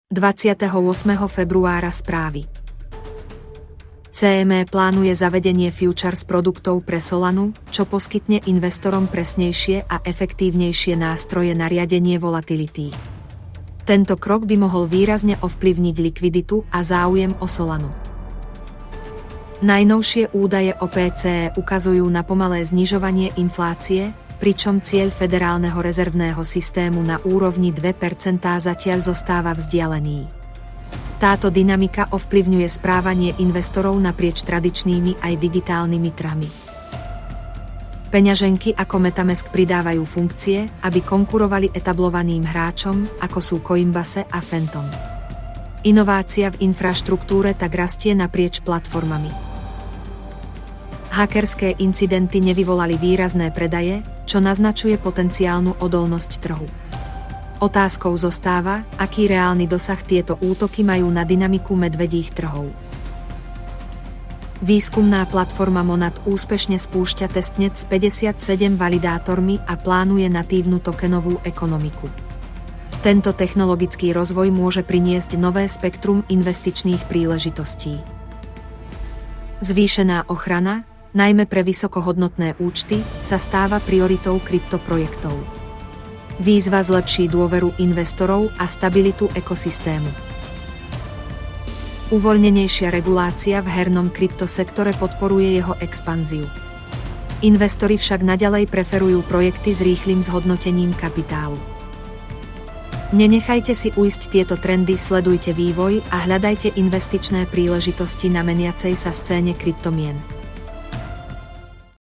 28. februára správy. CME plánuje zavedenie futures produktov pre Solanu, čo poskytne investorom presnejšie a efektívnejšie nástroje na riadenie volatility. Tento krok by mohol výrazne ovplyvniť likviditu a záujem o Solanu. Najnovšie údaje o PCE ukazujú na pomalé znižovanie inflácie, pričom cieľ Federálneho rezervného systému na úrovni 2% zatiaľ zostáva vzdialený. Táto dynamika ovplyvňuje správanie investorov naprieč tradičnými aj digitálnymi trhmi. Peňaženky ako Metamask pridávajú funkcie, aby konkurovali etablovaným hráčom, ako sú Coinbase a Phantom. Inovácia v infraštruktúre tak rastie naprieč platformami. Hackerské incidenty nevyvolali výrazné predaje, čo naznačuje potenciálnu odolnosť trhu. Otázkou zostáva, aký reálny dosah tieto útoky majú na dynamiku medvedích trhov. Výskumná platforma Monad úspešne spúšťa testnet s 57 validátormi a plánuje natívnu tokenovú ekonomiku. Tento technologický rozvoj môže priniesť nové spektrum investičných príležitostí. Zvýšená ochrana, najmä pre vysokohodnotné účty, sa stáva prioritou kryptoprojektov. Výzva zlepší dôveru investorov a stabilitu ekosystému. Uvoľnenejšia regulácia v hernom kryptosektore podporuje jeho expanziu. Investori však naďalej preferujú projekty s rýchlym zhodnotením kapitálu. Nenechajte si ujsť tieto trendy, sledujte vývoj a hľadajte investičné príležitosti na meniacej sa scéne kryptomien.